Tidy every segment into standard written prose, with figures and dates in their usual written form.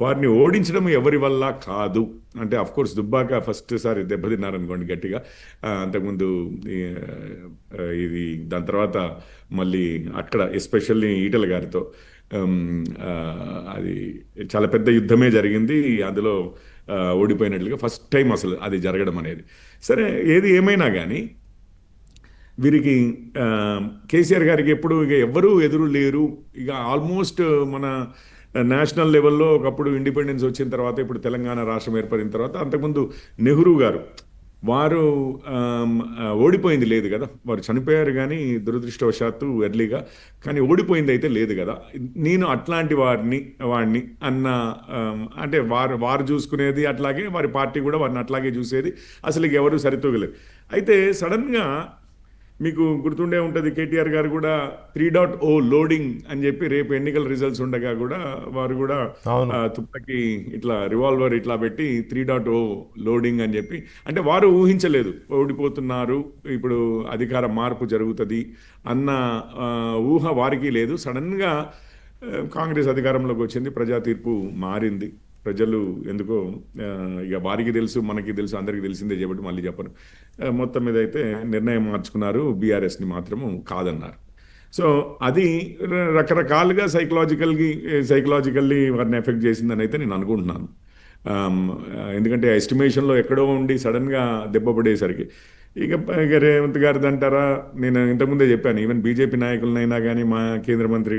వారిని ఓడించడం ఎవరి వల్ల కాదు అంటే అఫ్ కోర్స్ దుబ్బాక ఫస్ట్ సారి దెబ్బతిన్నారనుకోండి గట్టిగా. అంతకుముందు ఈ, ఇది దాని తర్వాత మళ్ళీ అక్కడ ఎస్పెషల్లీ ఈటల గారితో ఆమ్, ఆ, అది చాలా పెద్ద యుద్ధమే జరిగింది అందులో. ఓడిపోయినట్లుగా ఫస్ట్ టైం అసలు అది జరగడం అనేది. సరే ఏది ఏమైనా కానీ వీరికి కేసీఆర్ గారికి ఎప్పుడు ఇక ఎవ్వరూ ఎదురు లేరు. ఇక ఆల్మోస్ట్ మన నేషనల్ లెవెల్లో ఒకప్పుడు ఇండిపెండెన్స్ వచ్చిన తర్వాత ఇప్పుడు తెలంగాణ రాష్ట్రం ఏర్పడిన తర్వాత అంతకుముందు నెహ్రూ గారు వారు ఓడిపోయింది లేదు కదా. వారు చనిపోయారు కానీ దురదృష్టవశాత్తు ఎర్లీగా, కానీ ఓడిపోయింది అయితే లేదు కదా. నేను అట్లాంటి వాడిని అన్న అంటే వారు వారు చూసుకునేది అట్లాగే, వారి పార్టీ కూడా వారిని అట్లాగే చూసేది. అసలు ఎవరు సరితూగలేదు. అయితే సడన్గా మీకు గుర్తుండే ఉంటుంది కేటీఆర్ గారు కూడా 3.0 లోడింగ్ అని చెప్పి రేపు ఎన్నికల రిజల్ట్స్ ఉండగా కూడా వారు కూడా తుప్పకి ఇట్లా రివాల్వర్ ఇట్లా పెట్టి 3.0 లోడింగ్ అని చెప్పి, అంటే వారు ఊహించలేదు ఓడిపోతున్నారు ఇప్పుడు అధికార మార్పు జరుగుతుంది అన్న ఊహ వారికి లేదు. సడన్గా కాంగ్రెస్ అధికారంలోకి వచ్చింది, ప్రజా తీర్పు మారింది. ప్రజలు ఎందుకో ఇక వారికి తెలుసు మనకి తెలుసు అందరికీ తెలిసిందే చెప్పి మళ్ళీ చెప్పను. మొత్తం మీద అయితే నిర్ణయం మార్చుకున్నారు, బీఆర్ఎస్ని మాత్రము కాదన్నారు. సో అది రకరకాలుగా సైకలాజికల్లీ వారిని ఎఫెక్ట్ చేసిందని అయితే నేను అనుకుంటున్నాను. ఎందుకంటే ఎస్టిమేషన్లో ఎక్కడో ఉండి సడన్గా దెబ్బ పడేసరికి ఇక రేవంత్ గారిది అంటారా, నేను ఇంతకుముందే చెప్పాను, ఈవెన్ బీజేపీ నాయకులనైనా కానీ మా కేంద్ర మంత్రి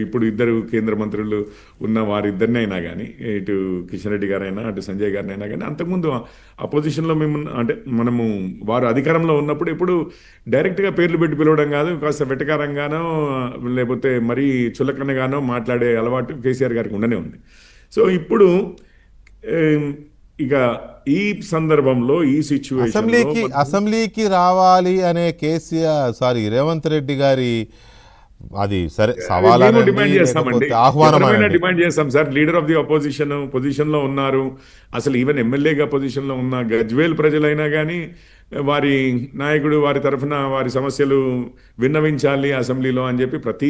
ఇప్పుడు ఇద్దరు కేంద్ర మంత్రులు ఉన్న వారిద్దరిని అయినా కానీ, ఇటు కిషన్ రెడ్డి గారైనా అటు సంజయ్ గారినైనా కానీ, అంతకుముందు అపోజిషన్లో మేము అంటే మనము వారు అధికారంలో ఉన్నప్పుడు ఎప్పుడు డైరెక్ట్గా పేర్లు పెట్టి పిలవడం కాదు, కాస్త వెటకారంగానో లేకపోతే మరీ చులకనగానో మాట్లాడే అలవాటు కేసీఆర్ గారికి ఉండనే ఉంది. సో ఇప్పుడు ఇక ఈ సందర్భంలో ఈ సిచ్యువేషన్ అసెంబ్లీకి రావాలి అనే రేవంత్ రెడ్డి గారి అది సరే సవాలను డిమాండ్ చేస్తామండి, డిమాండ్ చేస్తాం sir. Leader of the opposition position లో ఉన్నారు, అసలు ఈవెన్ ఎమ్మెల్యేగా పొజిషన్ లో ఉన్న గజ్వేల్ ప్రజలైనా కానీ వారి నాయకుడు వారి తరఫున వారి సమస్యలు విన్నవించాలి అసెంబ్లీలో అని చెప్పి ప్రతి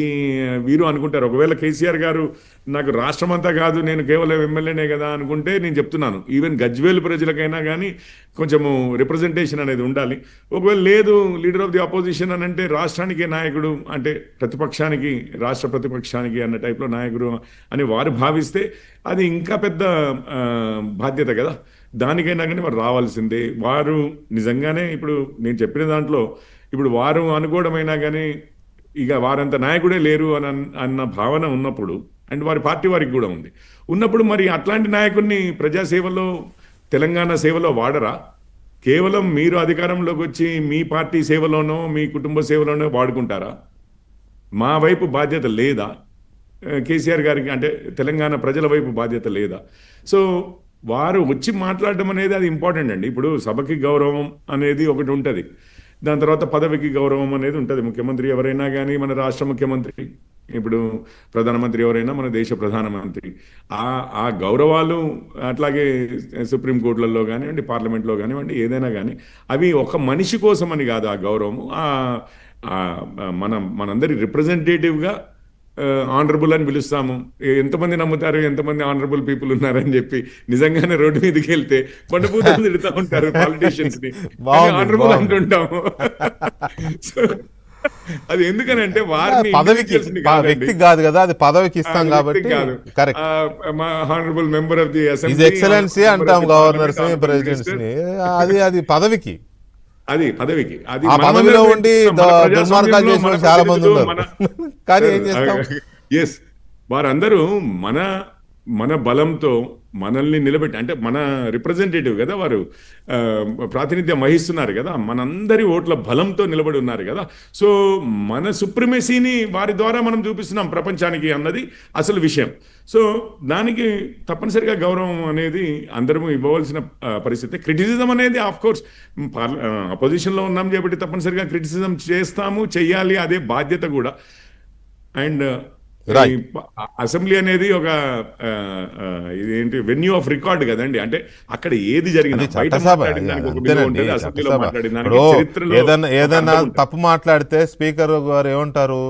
వీరు అనుకుంటారు. ఒకవేళ కేసీఆర్ గారు నాకు రాష్ట్రం అంతా కాదు నేను కేవలం ఎమ్మెల్యేనే కదా అనుకుంటే, నేను చెప్తున్నాను ఈవెన్ గజ్వేల్ ప్రజలకైనా కానీ కొంచెము రిప్రజెంటేషన్ అనేది ఉండాలి. ఒకవేళ లేదు లీడర్ ఆఫ్ ది అపోజిషన్ అని అంటే రాష్ట్రానికే నాయకుడు, అంటే ప్రతిపక్షానికి రాష్ట్ర ప్రతిపక్షానికి అన్న టైప్లో నాయకుడు అని వారు భావిస్తే అది ఇంకా పెద్ద బాధ్యత కదా. దానికైనా కానీ వారు రావాల్సిందే. వారు నిజంగానే ఇప్పుడు నేను చెప్పిన దాంట్లో ఇప్పుడు వారు అనుకోవడమైనా కానీ ఇక వారంత నాయకుడే లేరు అన్న భావన ఉన్నప్పుడు, అండ్ వారి పార్టీ వారికి కూడా ఉన్నప్పుడు మరి అట్లాంటి నాయకుడిని ప్రజాసేవలో తెలంగాణ సేవలో వాడరా? కేవలం మీరు అధికారంలోకి వచ్చి మీ పార్టీ సేవలోనో మీ కుటుంబ సేవలోనో వాడుకుంటారా? మా వైపు బాధ్యత లేదా కేసీఆర్ గారికి, అంటే తెలంగాణ ప్రజల వైపు బాధ్యత లేదా? సో వారు వచ్చి మాట్లాడడం అనేది అది ఇంపార్టెంట్ అండి. ఇప్పుడు సభకి గౌరవం అనేది ఒకటి ఉంటుంది, దాని తర్వాత పదవికి గౌరవం అనేది ఉంటుంది. ముఖ్యమంత్రి ఎవరైనా కానీ మన రాష్ట్ర ముఖ్యమంత్రి, ఇప్పుడు ప్రధానమంత్రి ఎవరైనా మన దేశ ప్రధానమంత్రి, ఆ గౌరవాలు అట్లాగే సుప్రీంకోర్టులలో కానివ్వండి పార్లమెంట్లో కానివ్వండి ఏదైనా కానీ అవి ఒక మనిషి కోసం అని కాదు. ఆ గౌరవము మనందరి రిప్రజెంటేటివ్గా ఆనరబుల్ అని పిలుస్తాము. ఎంతమంది నమ్ముతారు ఎంతమంది ఆనరబుల్ పీపుల్ ఉన్నారని చెప్పి నిజంగానే రోడ్డు మీదకి వెళ్తే పండుపూతలు తిడుతూ ఉంటారు పాలిటీషియన్స్ ని, ఆనరబుల్ అంటుంటాము. అది ఎందుకనంటే వారిని వ్యక్తి కాదు కదా, అది పదవికి ఇస్తాం కాబట్టి honourable member of the assembly excellency అంటాం గవర్నర్స్ ని ప్రెసిడెంట్స్ ని, అది పదవికి అది పదవికి అది పదవిలో ఉండి దుర్మార్గాలు చేసిన చాలా మంది ఉన్నారు. కానీ ఏం చేస్తాం, ఎస్ వారందరూ మన బలంతో మనల్ని నిలబెట్టి, అంటే మన రిప్రజెంటేటివ్ కదా వారు, ప్రాతినిధ్యం వహిస్తున్నారు కదా, మనందరి ఓట్ల బలంతో నిలబడి ఉన్నారు కదా. సో మన సుప్రిమసీని వారి ద్వారా మనం చూపిస్తున్నాం ప్రపంచానికి అన్నది అసలు విషయం. సో దానికి తప్పనిసరిగా గౌరవం అనేది అందరము ఇవ్వవలసిన పరిస్థితి. క్రిటిసిజం అనేది ఆఫ్ కోర్స్ అపోజిషన్లో ఉన్నాం కాబట్టి తప్పనిసరిగా క్రిటిసిజం చేస్తాము, చెయ్యాలి, అదే బాధ్యత కూడా. అండ్ అసెంబ్లీ అనేది ఒక ఇదేంటి వెన్యూ ఆఫ్ రికార్డ్ కదండి, అంటే అక్కడ ఏది జరిగింది ఏదన్నా తప్పు మాట్లాడితే స్పీకర్ గారు ఏమంటారు,